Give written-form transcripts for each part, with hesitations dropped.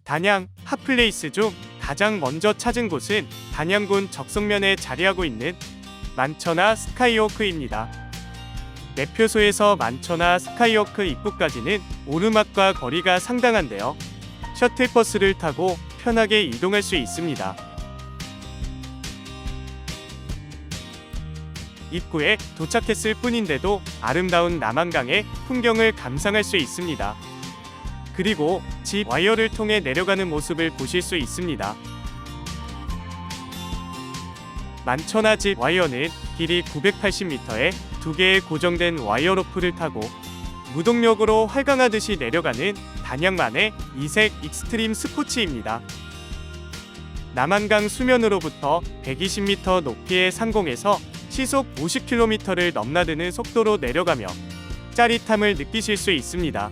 단양 핫플레이스 중 가장 먼저 찾은 곳은 단양군 적성면에 자리하고 있는 만천하 스카이워크입니다. 매표소에서 만천하 스카이워크 입구까지는 오르막과 거리가 상당한데요. 셔틀버스를 타고 편하게 이동할 수 있습니다. 입구에 도착했을 뿐인데도 아름다운 남한강의 풍경을 감상할 수 있습니다. 그리고 집 와이어를 통해 내려가는 모습을 보실 수 있습니다. 만천하 집 와이어는 길이 980m에 2개의 고정된 와이어 로프를 타고 무동력으로 활강하듯이 내려가는 단양만의 이색 익스트림 스포츠입니다. 남한강 수면으로부터 120m 높이의 상공에서 시속 50km를 넘나드는 속도로 내려가며 짜릿함을 느끼실 수 있습니다.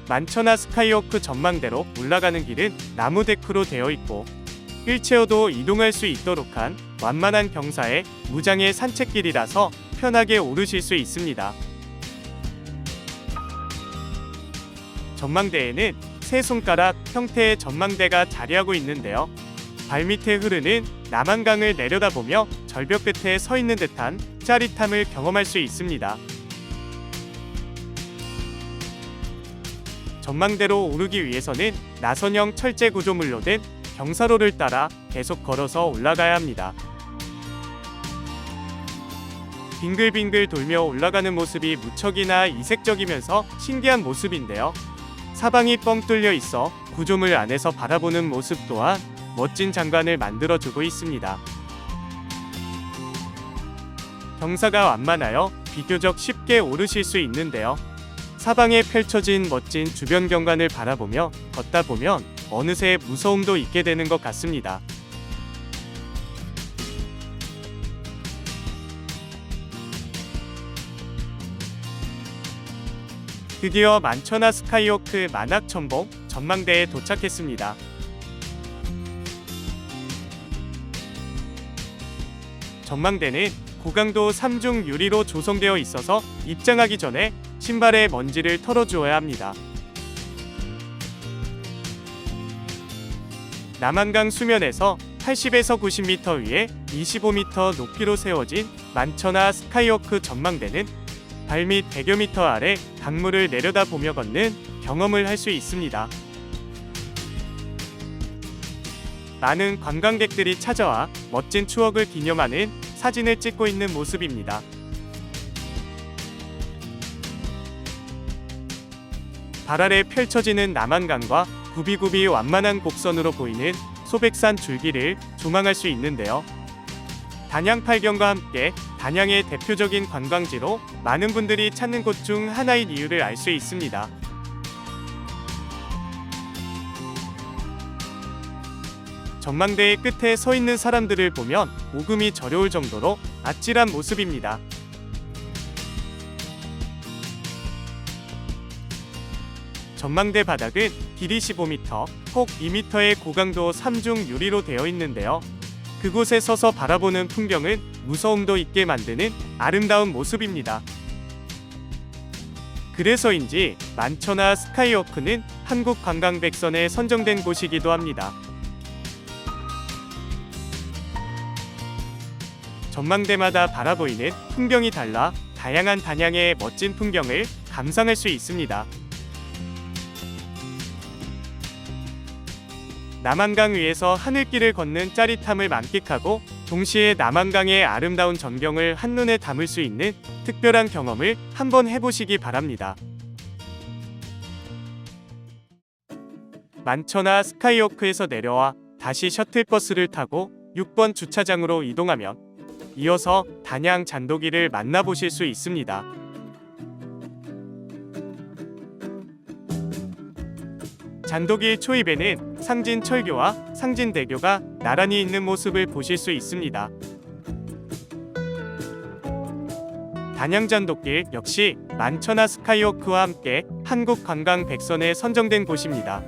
만천하 스카이워크 전망대로 올라가는 길은 나무 데크로 되어 있고 휠체어도 이동할 수 있도록 한 완만한 경사의 무장의 산책길이라서 편하게 오르실 수 있습니다. 전망대에는 세 손가락 형태의 전망대가 자리하고 있는데요. 발밑에 흐르는 남한강을 내려다보며 절벽 끝에 서 있는 듯한 짜릿함을 경험할 수 있습니다. 전망대로 오르기 위해서는 나선형 철제 구조물로 된 경사로를 따라 계속 걸어서 올라가야 합니다. 빙글빙글 돌며 올라가는 모습이 무척이나 이색적이면서 신기한 모습인데요. 사방이 뻥 뚫려 있어 구조물 안에서 바라보는 모습 또한 멋진 장관을 만들어주고 있습니다. 경사가 완만하여 비교적 쉽게 오르실 수 있는데요. 사방에 펼쳐진 멋진 주변 경관을 바라보며 걷다 보면 어느새 무서움도 있게 되는 것 같습니다. 드디어 만천하 스카이워크 만학천봉 전망대에 도착했습니다. 전망대는 고강도 3중 유리로 조성되어 있어서 입장하기 전에 신발에 먼지를 털어주어야 합니다. 남한강 수면에서 80에서 90m 위에 25m 높이로 세워진 만천하 스카이워크 전망대는 발밑 100여 미터 아래 강물을 내려다보며 걷는 경험을 할 수 있습니다. 많은 관광객들이 찾아와 멋진 추억을 기념하는 사진을 찍고 있는 모습입니다. 발 아래 펼쳐지는 남한강과 굽이굽이 완만한 곡선으로 보이는 소백산 줄기를 조망할 수 있는데요. 단양 팔경과 함께 단양의 대표적인 관광지로 많은 분들이 찾는 곳 중 하나인 이유를 알 수 있습니다. 전망대의 끝에 서 있는 사람들을 보면 오금이 저려올 정도로 아찔한 모습입니다. 전망대 바닥은 길이 15m, 폭 2m의 고강도 3중 유리로 되어 있는데요. 그곳에 서서 바라보는 풍경은 무서움도 있게 만드는 아름다운 모습입니다. 그래서인지 만천하 스카이워크는 한국관광백선에 선정된 곳이기도 합니다. 전망대마다 바라보이는 풍경이 달라 다양한 단양의 멋진 풍경을 감상할 수 있습니다. 남한강 위에서 하늘길을 걷는 짜릿함을 만끽하고 동시에 남한강의 아름다운 전경을 한눈에 담을 수 있는 특별한 경험을 한번 해보시기 바랍니다. 만천하 스카이워크에서 내려와 다시 셔틀버스를 타고 6번 주차장으로 이동하면 이어서 단양 잔도기를 만나보실 수 있습니다. 잔도길 초입에는 상진철교와 상진대교가 나란히 있는 모습을 보실 수 있습니다. 단양잔도길 역시 만천하 스카이워크와 함께 한국관광백선에 선정된 곳입니다.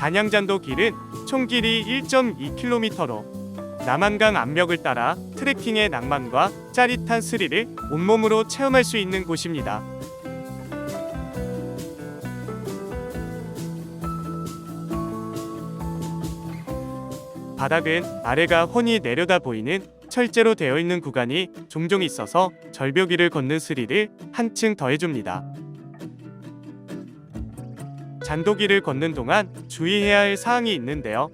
단양잔도길은 총 길이 1.2km로 남한강 암벽을 따라 트레킹의 낭만과 짜릿한 스릴을 온몸으로 체험할 수 있는 곳입니다. 바닥은 아래가 훤히 내려다 보이는 철제로 되어 있는 구간이 종종 있어서 절벽 위를 걷는 스릴을 한층 더해줍니다. 잔도기를 걷는 동안 주의해야 할 사항이 있는데요.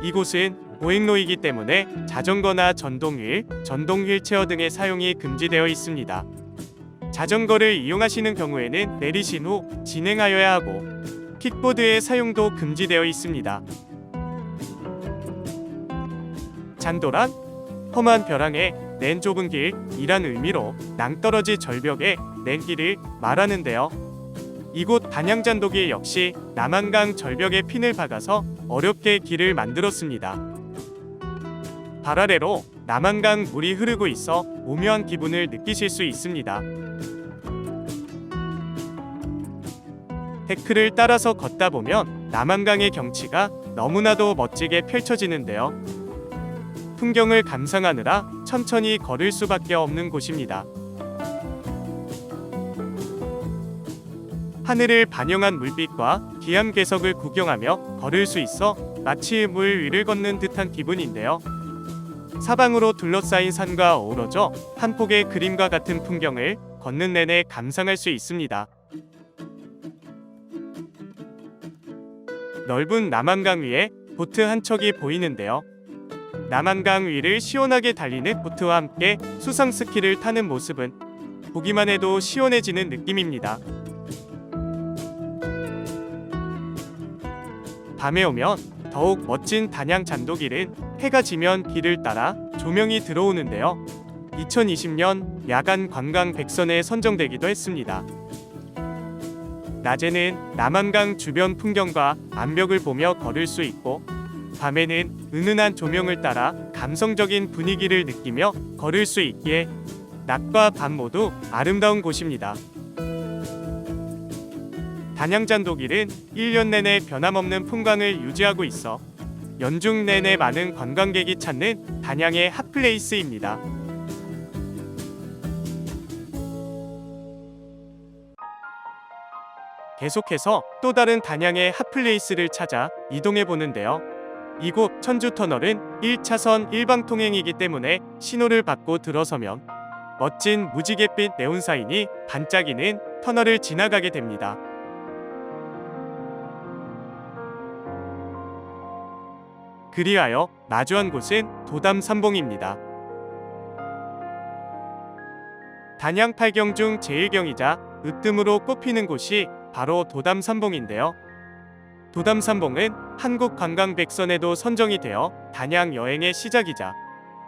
이곳은 보행로이기 때문에 자전거나 전동휠, 전동 휠체어 등의 사용이 금지되어 있습니다. 자전거를 이용하시는 경우에는 내리신 후 진행하여야 하고 킥보드의 사용도 금지되어 있습니다. 잔도란 험한 벼랑에 낸 좁은 길이란 의미로 낭떠러지 절벽에 낸 길을 말하는데요. 이곳 단양잔도기 역시 남한강 절벽에 핀을 박아서 어렵게 길을 만들었습니다. 발 아래로 남한강 물이 흐르고 있어 오묘한 기분을 느끼실 수 있습니다. 데크를 따라서 걷다 보면 남한강의 경치가 너무나도 멋지게 펼쳐지는데요. 풍경을 감상하느라 천천히 걸을 수밖에 없는 곳입니다. 하늘을 반영한 물빛과 기암괴석을 구경하며 걸을 수 있어 마치 물 위를 걷는 듯한 기분인데요. 사방으로 둘러싸인 산과 어우러져 한 폭의 그림과 같은 풍경을 걷는 내내 감상할 수 있습니다. 넓은 남한강 위에 보트 한 척이 보이는데요. 남한강 위를 시원하게 달리는 보트와 함께 수상 스키를 타는 모습은 보기만 해도 시원해지는 느낌입니다. 밤에 오면 더욱 멋진 단양 잔도길은 해가 지면 길을 따라 조명이 들어오는데요. 2020년 야간 관광 100선에 선정되기도 했습니다. 낮에는 남한강 주변 풍경과 암벽을 보며 걸을 수 있고 밤에는 은은한 조명을 따라 감성적인 분위기를 느끼며 걸을 수 있기에 낮과 밤 모두 아름다운 곳입니다. 단양잔도길은 1년 내내 변함없는 풍광을 유지하고 있어 연중 내내 많은 관광객이 찾는 단양의 핫플레이스입니다. 계속해서 또 다른 단양의 핫플레이스를 찾아 이동해 보는데요. 이곳 천주터널은 1차선 일방통행이기 때문에 신호를 받고 들어서면 멋진 무지갯빛 네온사인이 반짝이는 터널을 지나가게 됩니다. 그리하여 마주한 곳은 도담삼봉입니다. 단양 8경 중 제1경이자 으뜸으로 꼽히는 곳이 바로 도담삼봉인데요. 도담삼봉은 한국관광 100선에도 선정이 되어 단양 여행의 시작이자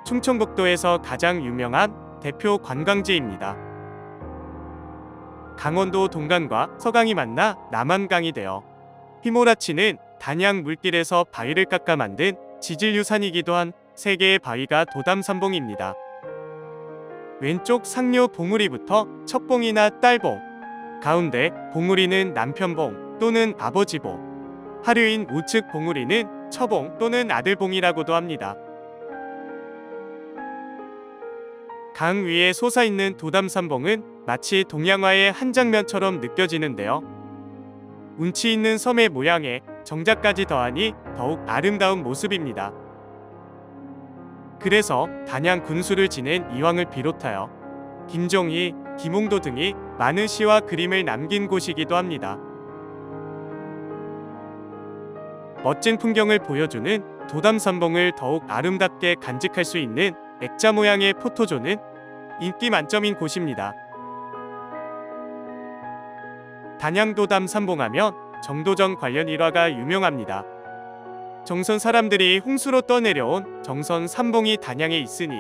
충청북도에서 가장 유명한 대표 관광지입니다. 강원도 동강과 서강이 만나 남한강이 되어 휘몰아치는 단양 물길에서 바위를 깎아 만든 지질유산이기도 한 세 개의 바위가 도담삼봉입니다. 왼쪽 상류 봉우리부터 첫봉이나 딸봉, 가운데 봉우리는 남편봉 또는 아버지봉, 하류인 우측 봉우리는 처봉 또는 아들봉이라고도 합니다. 강 위에 솟아있는 도담삼봉은 마치 동양화의 한 장면처럼 느껴지는데요. 운치 있는 섬의 모양에 정자까지 더하니 더욱 아름다운 모습입니다. 그래서 단양 군수를 지낸 이황을 비롯하여 김종희, 김홍도 등이 많은 시와 그림을 남긴 곳이기도 합니다. 멋진 풍경을 보여주는 도담삼봉을 더욱 아름답게 간직할 수 있는 액자 모양의 포토존은 인기 만점인 곳입니다. 단양도담 삼봉하면 정도전 관련 일화가 유명합니다. 정선 사람들이 홍수로 떠내려온 정선 삼봉이 단양에 있으니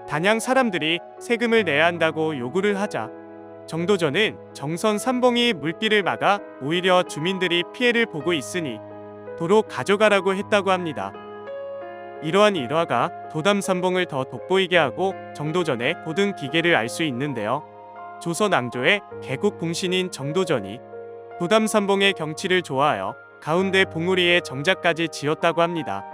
단양 사람들이 세금을 내야 한다고 요구를 하자 정도전은 정선 삼봉이 물길을 막아 오히려 주민들이 피해를 보고 있으니 도로 가져가라고 했다고 합니다. 이러한 일화가 도담삼봉을 더 돋보이게 하고 정도전의 고등 기계를 알 수 있는데요. 조선 왕조의 개국 공신인 정도전이 도담삼봉의 경치를 좋아하여 가운데 봉우리에 정자까지 지었다고 합니다.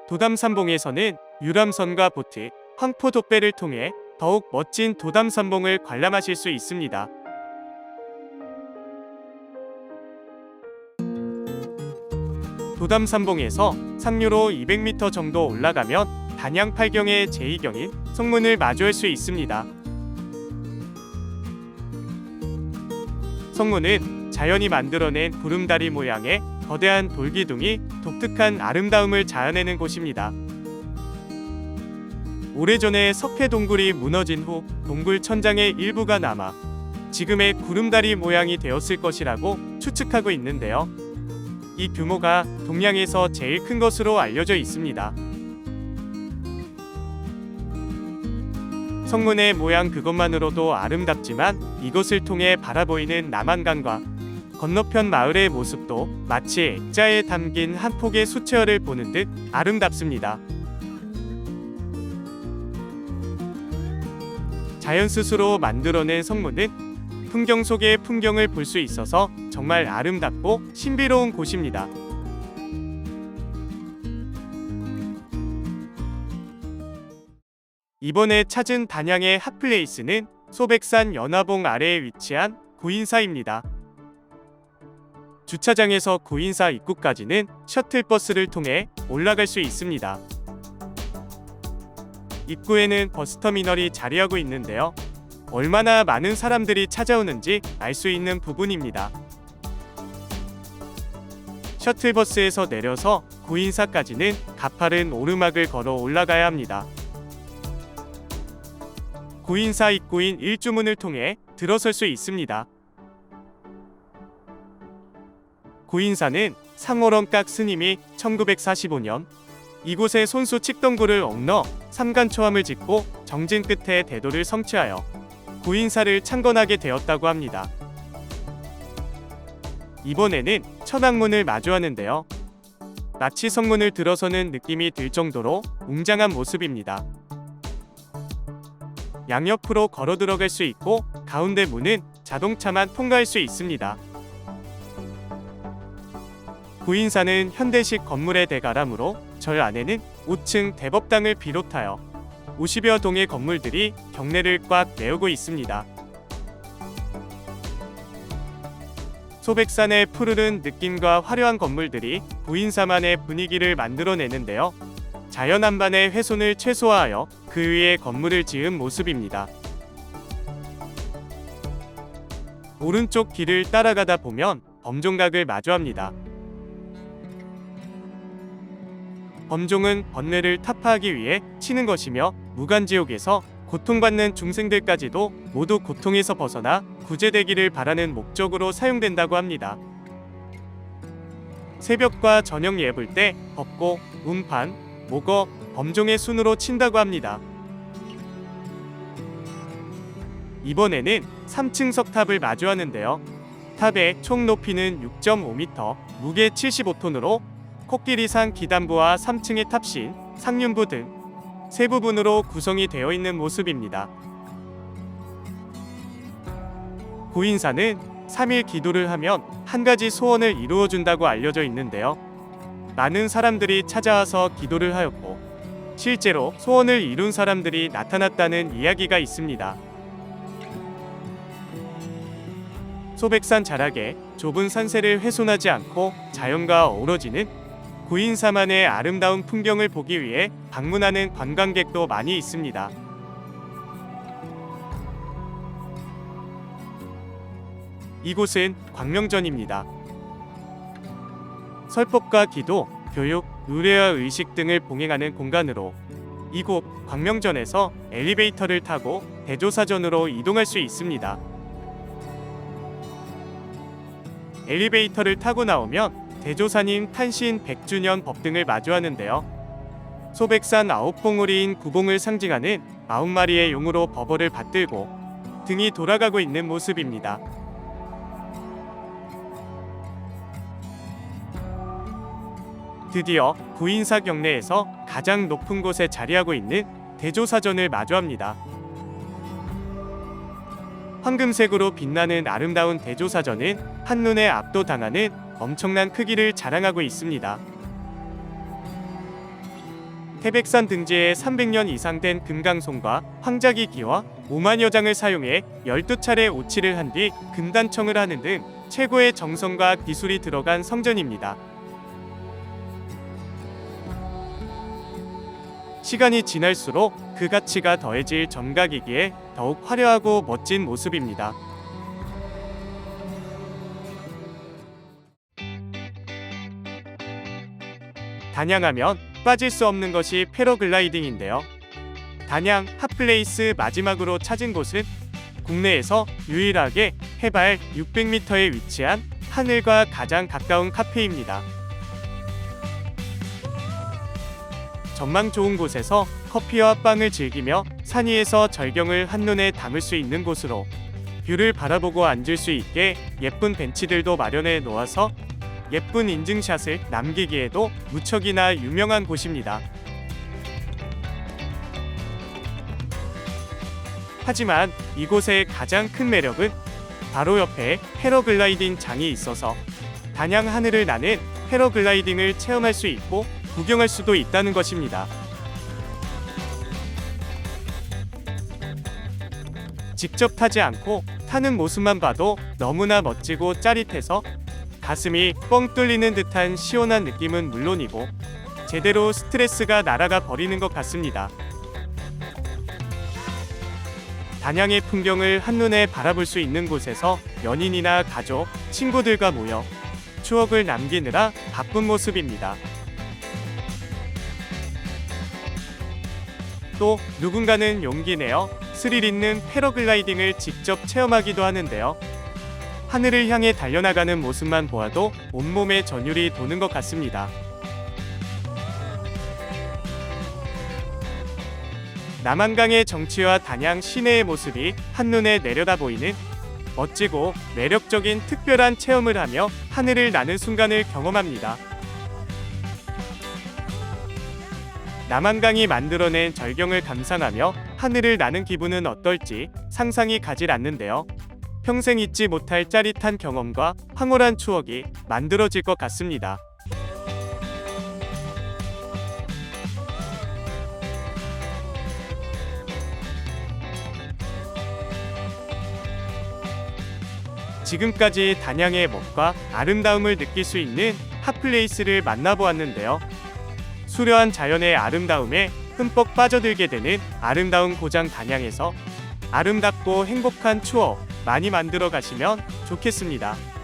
도담산봉에서는 유람선과 보트, 황포도배를 통해 더욱 멋진 도담산봉을 관람하실 수 있습니다. 도담산봉에서 상류로 200m 정도 올라가면 단양 팔경의 제2경인 성문을 마주할 수 있습니다. 성문은 자연이 만들어낸 구름다리 모양의 거대한 돌기둥이 독특한 아름다움을 자아내는 곳입니다. 오래전에 석회 동굴이 무너진 후 동굴 천장의 일부가 남아 지금의 구름다리 모양이 되었을 것이라고 추측하고 있는데요. 이 규모가 동양에서 제일 큰 것으로 알려져 있습니다. 성문의 모양 그것만으로도 아름답지만 이것을 통해 바라보이는 남한강과 건너편 마을의 모습도 마치 액자에 담긴 한 폭의 수채화를 보는 듯 아름답습니다. 자연 스스로 만들어낸 성문은 풍경 속의 풍경을 볼 수 있어서 정말 아름답고 신비로운 곳입니다. 이번에 찾은 단양의 핫플레이스는 소백산 연화봉 아래에 위치한 구인사입니다. 주차장에서 구인사 입구까지는 셔틀버스를 통해 올라갈 수 있습니다. 입구에는 버스터미널이 자리하고 있는데요. 얼마나 많은 사람들이 찾아오는지 알 수 있는 부분입니다. 셔틀버스에서 내려서 구인사까지는 가파른 오르막을 걸어 올라가야 합니다. 구인사 입구인 일주문을 통해 들어설 수 있습니다. 구인사는 상호론각 스님이 1945년 이곳에 손수 칡덩굴을 엎너 삼간초함을 짓고 정진 끝에 대도를 성취하여 구인사를 창건하게 되었다고 합니다. 이번에는 천왕문을 마주하는데요. 마치 성문을 들어서는 느낌이 들 정도로 웅장한 모습입니다. 양옆으로 걸어 들어갈 수 있고 가운데 문은 자동차만 통과할 수 있습니다. 구인사는 현대식 건물의 대가람으로 절 안에는 5층 대법당을 비롯하여 50여 동의 건물들이 경내를 꽉 메우고 있습니다. 소백산의 푸르른 느낌과 화려한 건물들이 구인사만의 분위기를 만들어내는데요. 자연 한반의 훼손을 최소화하여 그 위에 건물을 지은 모습입니다. 오른쪽 길을 따라가다 보면 범종각을 마주합니다. 범종은 번뇌를 타파하기 위해 치는 것이며 무간지옥에서 고통받는 중생들까지도 모두 고통에서 벗어나 구제되기를 바라는 목적으로 사용된다고 합니다. 새벽과 저녁 예불 때 법고, 운판, 목어, 범종의 순으로 친다고 합니다. 이번에는 3층 석탑을 마주하는데요. 탑의 총 높이는 6.5m, 무게 75톤으로 코끼리산 기단부와 3층의 탑신, 상륜부 등 세 부분으로 구성이 되어 있는 모습입니다. 구인사는 3일 기도를 하면 한 가지 소원을 이루어준다고 알려져 있는데요. 많은 사람들이 찾아와서 기도를 하였고 실제로 소원을 이룬 사람들이 나타났다는 이야기가 있습니다. 소백산 자락에 좁은 산세를 훼손하지 않고 자연과 어우러지는 구인사만의 아름다운 풍경을 보기 위해 방문하는 관광객도 많이 있습니다. 이곳은 광명전입니다. 설법과 기도, 교육, 의례와 의식 등을 봉행하는 공간으로 이곳 광명전에서 엘리베이터를 타고 대조사전으로 이동할 수 있습니다. 엘리베이터를 타고 나오면 대조사님 탄신 100주년 법등을 마주하는데요. 소백산 9봉우리인 구봉을 상징하는 90마리의 용으로 법어를 받들고 등이 돌아가고 있는 모습입니다. 드디어 구인사 경내에서 가장 높은 곳에 자리하고 있는 대조사전을 마주합니다. 황금색으로 빛나는 아름다운 대조사전은 한눈에 압도당하는 엄청난 크기를 자랑하고 있습니다. 태백산 등지에 300년 이상 된 금강송과 황자기 기와 5만여 장을 사용해 12차례 오치를 한 뒤 금단청을 하는 등 최고의 정성과 기술이 들어간 성전입니다. 시간이 지날수록 그 가치가 더해질 정각이기에 더욱 화려하고 멋진 모습입니다. 단양하면 빠질 수 없는 것이 패러글라이딩인데요. 단양 핫플레이스 마지막으로 찾은 곳은 국내에서 유일하게 해발 600m에 위치한 하늘과 가장 가까운 카페입니다. 전망 좋은 곳에서 커피와 빵을 즐기며 산 위에서 절경을 한눈에 담을 수 있는 곳으로 뷰를 바라보고 앉을 수 있게 예쁜 벤치들도 마련해 놓아서 예쁜 인증샷을 남기기에도 무척이나 유명한 곳입니다. 하지만 이곳의 가장 큰 매력은 바로 옆에 패러글라이딩 장이 있어서 단양 하늘을 나는 패러글라이딩을 체험할 수 있고 구경할 수도 있다는 것입니다. 직접 타지 않고 타는 모습만 봐도 너무나 멋지고 짜릿해서 가슴이 뻥 뚫리는 듯한 시원한 느낌은 물론이고 제대로 스트레스가 날아가 버리는 것 같습니다. 단양의 풍경을 한눈에 바라볼 수 있는 곳에서 연인이나 가족, 친구들과 모여 추억을 남기느라 바쁜 모습입니다. 또 누군가는 용기 내어 스릴 있는 패러글라이딩을 직접 체험하기도 하는데요. 하늘을 향해 달려나가는 모습만 보아도 온몸에 전율이 도는 것 같습니다. 남한강의 정취와 단양 시내의 모습이 한눈에 내려다 보이는 멋지고 매력적인 특별한 체험을 하며 하늘을 나는 순간을 경험합니다. 남한강이 만들어낸 절경을 감상하며 하늘을 나는 기분은 어떨지 상상이 가질 않는데요. 평생 잊지 못할 짜릿한 경험과 황홀한 추억이 만들어질 것 같습니다. 지금까지 단양의 멋과 아름다움을 느낄 수 있는 핫플레이스를 만나보았는데요. 수려한 자연의 아름다움에 흠뻑 빠져들게 되는 아름다운 고장 단양에서 아름답고 행복한 추억 많이 만들어 가시면 좋겠습니다.